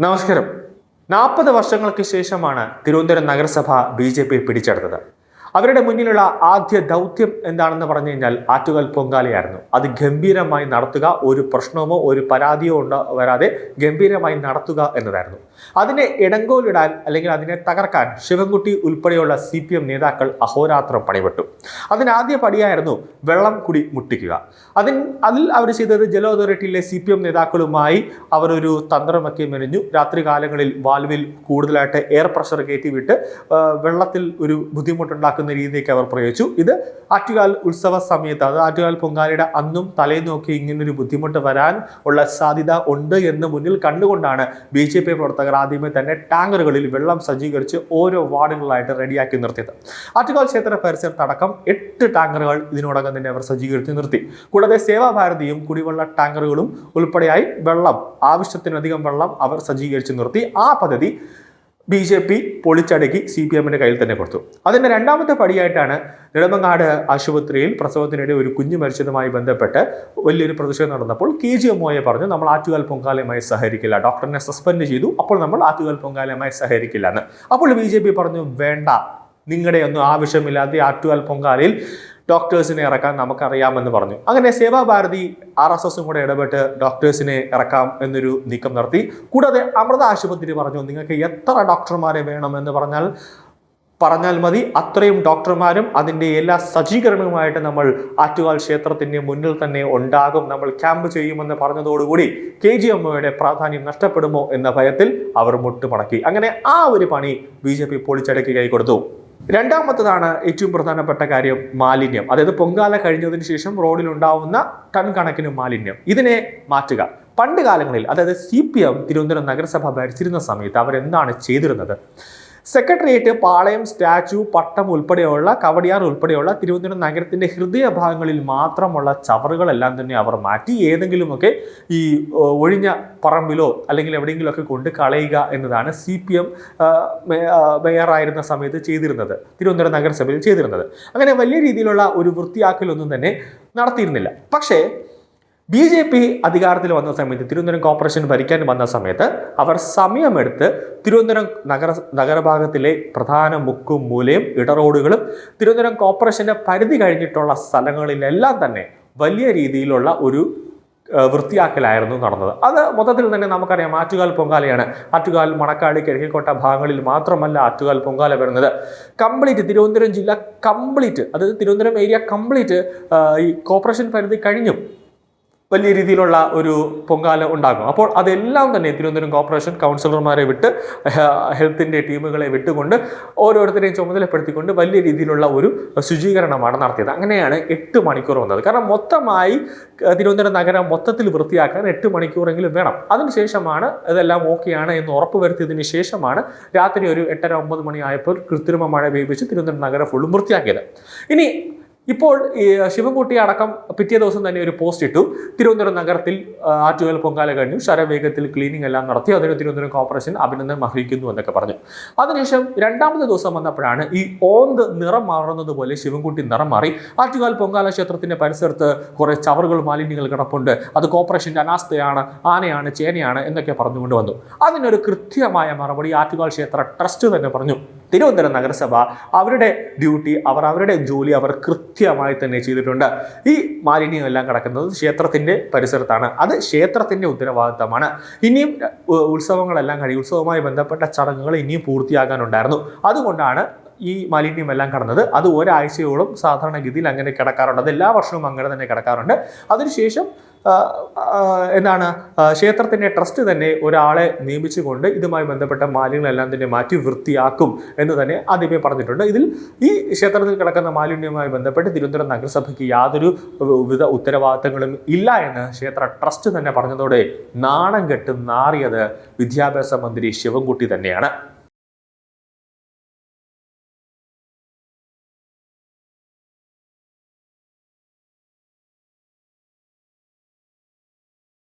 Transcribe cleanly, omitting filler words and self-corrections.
നമസ്കാരം. 40 വർഷങ്ങൾക്ക് ശേഷമാണ് തിരുവനന്തപുരം നഗരസഭ BJP പിടിച്ചെടുത്തത്. അവരുടെ മുന്നിലുള്ള ആദ്യ ദൗത്യം എന്താണെന്ന് പറഞ്ഞു കഴിഞ്ഞാൽ ആറ്റുകാൽ പൊങ്കാലയായിരുന്നു. അത് ഗംഭീരമായി നടത്തുക, ഒരു പ്രശ്നമോ ഒരു പരാതിയോ വരാതെ ഗംഭീരമായി നടത്തുക എന്നതായിരുന്നു. അതിനെ ഇടങ്കോലിടാൻ അല്ലെങ്കിൽ അതിനെ തകർക്കാൻ ശിവൻകുട്ടി ഉൾപ്പെടെയുള്ള CPM നേതാക്കൾ അഹോരാത്രം പണിപെട്ടു. അതിനാദ്യ പടിയായിരുന്നു വെള്ളം കുടി മുട്ടിക്കുക. അതിൽ അവർ ചെയ്തത് ജല അതോറിറ്റിയിലെ CPM നേതാക്കളുമായി അവർ ഒരു തന്ത്രമൊക്കെ മെനഞ്ഞു. രാത്രി കാലങ്ങളിൽ വാൽവിൽ കൂടുതലായിട്ട് എയർ പ്രഷർ കയറ്റിവിട്ട് വെള്ളത്തിൽ ഒരു ബുദ്ധിമുട്ടുണ്ടാക്കുന്ന രീതിയൊക്കെ അവർ പ്രയോഗിച്ചു. ഇത് ആറ്റുകാൽ ഉത്സവ സമയത്ത്, അത് ആറ്റുകാൽ പൊങ്കാലയുടെ അന്നും തലേന്നും ഒക്കെ ഇങ്ങനൊരു ബുദ്ധിമുട്ട് വരാൻ ഉള്ള സാധ്യത ഉണ്ട് എന്ന് മുന്നിൽ കണ്ടുകൊണ്ടാണ് BJP പ്രവർത്തകർ ആദ്യമേ തന്നെ ടാങ്കറുകളിൽ വെള്ളം സജ്ജീകരിച്ച് ഓരോ വാർഡുകളായിട്ട് റെഡിയാക്കി നിർത്തിയത്. ആറ്റുകാൽ ക്ഷേത്ര പരിസരത്തടക്കം 8 ടാങ്കറുകൾ ഇതിനോടകം തന്നെ അവർ സജ്ജീകരിച്ച് നിർത്തി. കൂടാതെ സേവാഭാരതിയും കുടിവെള്ള ടാങ്കറുകളും ഉൾപ്പെടെയായി വെള്ളം, ആവശ്യത്തിനധികം വെള്ളം അവർ സജ്ജീകരിച്ച് നിർത്തി. ആ പദ്ധതി BJP പൊളിച്ചടക്കി CPMന്റെ കയ്യിൽ തന്നെ കൊടുത്തു. അതിന്റെ രണ്ടാമത്തെ പടിയായിട്ടാണ് നെടുമങ്ങാട് ആശുപത്രിയിൽ പ്രസവത്തിനിടെ ഒരു കുഞ്ഞു മരിച്ചതുമായി ബന്ധപ്പെട്ട് വലിയൊരു പ്രതിഷേധം നടന്നപ്പോൾ KGMOയെ പറഞ്ഞു, നമ്മൾ ആറ്റുകാൽ പൊങ്കാലയുമായി സഹകരിക്കില്ല, ഡോക്ടറിനെ സസ്പെൻഡ് ചെയ്തു, അപ്പോൾ നമ്മൾ ആറ്റുകാൽ പൊങ്കാലയുമായി സഹകരിക്കില്ല എന്ന്. അപ്പോൾ BJP പറഞ്ഞു, വേണ്ട, നിങ്ങളുടെ ഒന്നും ആവശ്യമില്ലാതെ ആറ്റുകാൽ പൊങ്കാലയിൽ ഡോക്ടേഴ്സിനെ ഇറക്കാൻ നമുക്കറിയാമെന്ന് പറഞ്ഞു. അങ്ങനെ സേവാഭാരതി RSSും കൂടെ ഇടപെട്ട് ഡോക്ടേഴ്സിനെ ഇറക്കാം എന്നൊരു നീക്കം നടത്തി. കൂടാതെ അമൃത ആശുപത്രി പറഞ്ഞു, നിങ്ങൾക്ക് എത്ര ഡോക്ടർമാരെ വേണമെന്ന് പറഞ്ഞാൽ മതി, അത്രയും ഡോക്ടർമാരും അതിൻ്റെ എല്ലാ സജ്ജീകരണവുമായിട്ട് നമ്മൾ ആറ്റുകാൽ ക്ഷേത്രത്തിൻ്റെ മുന്നിൽ തന്നെ ഉണ്ടാകും, നമ്മൾ ക്യാമ്പ് ചെയ്യുമെന്ന് പറഞ്ഞതോടുകൂടി KGMOയുടെ പ്രാധാന്യം നഷ്ടപ്പെടുമോ എന്ന ഭയത്തിൽ അവർ മുട്ടുമടക്കി. അങ്ങനെ ആ ഒരു പണി BJP പൊളിച്ചടക്കി കൈ കൊടുത്തു. രണ്ടാമത്തതാണ് ഏറ്റവും പ്രധാനപ്പെട്ട കാര്യം, മാലിന്യം. അതായത് പൊങ്കാല കഴിഞ്ഞതിന് ശേഷം റോഡിൽ ഉണ്ടാവുന്ന ടൺ കണക്കിന് മാലിന്യം, ഇതിനെ മാറ്റുക. പണ്ട് കാലങ്ങളിൽ, അതായത് CPM തിരുവനന്തപുരം നഗരസഭ ഭരിച്ചിരുന്ന സമയത്ത് അവരെന്താണ് ചെയ്തിരുന്നത്? സെക്രട്ടേറിയറ്റ്, പാളയം, സ്റ്റാച്യു, പട്ടം ഉൾപ്പെടെയുള്ള, കവടിയാർ ഉൾപ്പെടെയുള്ള തിരുവനന്തപുരം നഗരത്തിന്റെ ഹൃദയഭാഗങ്ങളിൽ മാത്രമുള്ള ചവറുകളെല്ലാം തന്നെ അവർ മാറ്റി ഏതെങ്കിലുമൊക്കെ ഈ ഒഴിഞ്ഞ പറമ്പിലോ അല്ലെങ്കിൽ എവിടെയെങ്കിലുമൊക്കെ കൊണ്ട് കളയുക എന്നതാണ് CPM മേയറായിരുന്ന സമയത്ത് ചെയ്തിരുന്നത്, തിരുവനന്തപുരം നഗരസഭയിൽ ചെയ്തിരുന്നത്. അങ്ങനെ വലിയ രീതിയിലുള്ള ഒരു വൃത്തിയാക്കലൊന്നും തന്നെ നടത്തിയിരുന്നില്ല. പക്ഷേ BJP അധികാരത്തിൽ വന്ന സമയത്ത്, തിരുവനന്തപുരം കോർപ്പറേഷൻ ഭരിക്കാൻ വന്ന സമയത്ത് അവർ സമയമെടുത്ത് തിരുവനന്തപുരം നഗരഭാഗത്തിലെ പ്രധാന മുക്കും മൂലയും ഇടറോഡുകളും തിരുവനന്തപുരം കോർപ്പറേഷന്റെ പരിധി കഴിഞ്ഞിട്ടുള്ള സ്ഥലങ്ങളിലെല്ലാം തന്നെ വലിയ രീതിയിലുള്ള ഒരു വൃത്തിയാക്കലായിരുന്നു നടന്നത്. അത് മൊത്തത്തിൽ തന്നെ നമുക്കറിയാം, ആറ്റുകാൽ പൊങ്കാലയാണ്. ആറ്റുകാൽ, മണക്കാട്, കിഴക്കേക്കോട്ട ഭാഗങ്ങളിൽ മാത്രമല്ല ആറ്റുകാൽ പൊങ്കാല വരുന്നത്. കംപ്ലീറ്റ് തിരുവനന്തപുരം ജില്ല കംപ്ലീറ്റ്, അതായത് തിരുവനന്തപുരം ഏരിയ കംപ്ലീറ്റ് ഈ കോർപ്പറേഷൻ പരിധി കഴിഞ്ഞും വലിയ രീതിയിലുള്ള ഒരു പൊങ്കാല ഉണ്ടാകും. അപ്പോൾ അതെല്ലാം തന്നെ തിരുവനന്തപുരം കോർപ്പറേഷൻ കൗൺസിലർമാരെ വിട്ട്, ഹെൽത്തിൻ്റെ ടീമുകളെ വിട്ടുകൊണ്ട് ഓരോരുത്തരെയും ചുമതലപ്പെടുത്തിക്കൊണ്ട് വലിയ രീതിയിലുള്ള ഒരു ശുചീകരണമാണ് നടത്തിയത്. അങ്ങനെയാണ് 8 മണിക്കൂർ വന്നത്. കാരണം മൊത്തമായി തിരുവനന്തപുരം നഗരം മൊത്തത്തിൽ വൃത്തിയാക്കാൻ 8 മണിക്കൂറെങ്കിലും വേണം. അതിനുശേഷമാണ് ഇതെല്ലാം ഓക്കെയാണ് എന്ന് ഉറപ്പുവരുത്തിയതിന് ശേഷമാണ് രാത്രി ഒരു 8:30-9 മണിയായപ്പോൾ കൃത്രിമ മഴ പെയ്യിച്ച് തിരുവനന്തപുരം നഗരം ഫുള്ളും വൃത്തിയാക്കിയത്. ഇനി ഇപ്പോൾ ശിവൻകുട്ടി അടക്കം പിറ്റേ ദിവസം തന്നെ ഒരു പോസ്റ്റ് ഇട്ടു, തിരുവനന്തപുരം നഗരത്തിൽ ആറ്റുകാൽ പൊങ്കാല കഴിഞ്ഞു, ശരവേഗത്തിൽ ക്ലീനിങ് എല്ലാം നടത്തി, അതിന് തിരുവനന്തപുരം കോർപ്പറേഷൻ അഭിനന്ദനം അർഹിക്കുന്നു എന്നൊക്കെ പറഞ്ഞു. അതിനുശേഷം രണ്ടാമത്തെ ദിവസം വന്നപ്പോഴാണ് ഈ ഓന്ത് നിറം മാറുന്നത് പോലെ ശിവൻകുട്ടി നിറം മാറി. ആറ്റുകാൽ പൊങ്കാല ക്ഷേത്രത്തിന്റെ പരിസരത്ത് കുറെ ചവറുകൾ, മാലിന്യങ്ങൾ കിടപ്പുണ്ട്, അത് കോർപ്പറേഷന്റെ അനാസ്ഥയാണ്, ആനയാണ്, ചേനയാണ് എന്നൊക്കെ പറഞ്ഞുകൊണ്ട് വന്നു. അതിനൊരു കൃത്യമായ മറുപടി ആറ്റുകാൽ ക്ഷേത്ര ട്രസ്റ്റ് തന്നെ പറഞ്ഞു, തിരുവനന്തപുരം നഗരസഭ അവരുടെ ഡ്യൂട്ടി, അവരുടെ ജോലി അവർ കൃത്യമായി തന്നെ ചെയ്തിട്ടുണ്ട്. ഈ മാലിന്യം എല്ലാം കിടക്കുന്നത് ക്ഷേത്രത്തിന്റെ പരിസരത്താണ്, അത് ക്ഷേത്രത്തിന്റെ ഉത്തരവാദിത്തമാണ്. ഇനിയും ഉത്സവങ്ങളെല്ലാം കഴിയും, ഉത്സവവുമായി ബന്ധപ്പെട്ട ചടങ്ങുകൾ ഇനിയും പൂർത്തിയാകാനുണ്ടായിരുന്നു. അതുകൊണ്ടാണ് ഈ മാലിന്യം എല്ലാം കടന്നത്. അത് ഒരാഴ്ചയോളം സാധാരണഗതിയിൽ അങ്ങനെ കിടക്കാറുണ്ട്, അത് എല്ലാ വർഷവും അങ്ങനെ തന്നെ കിടക്കാറുണ്ട്. അതിനുശേഷം ക്ഷേത്രത്തിന്റെ ട്രസ്റ്റ് തന്നെ ഒരാളെ നിയമിച്ചുകൊണ്ട് ഇതുമായി ബന്ധപ്പെട്ട മാലിന്യങ്ങളെല്ലാം തന്നെ മാറ്റി വൃത്തിയാക്കും എന്ന് തന്നെ ആദ്യമേ പറഞ്ഞിട്ടുണ്ട്. ഇതിൽ ഈ ക്ഷേത്രത്തിൽ കിടക്കുന്ന മാലിന്യവുമായി ബന്ധപ്പെട്ട് തിരുവനന്തപുരം നഗരസഭയ്ക്ക് യാതൊരു വിധ ഉത്തരവാദിത്തങ്ങളും ഇല്ല എന്ന് ക്ഷേത്ര ട്രസ്റ്റ് തന്നെ പറഞ്ഞതോടെ നാണം കെട്ട് നാറിയത് വിദ്യാഭ്യാസ മന്ത്രി ശിവൻകുട്ടി തന്നെയാണ്.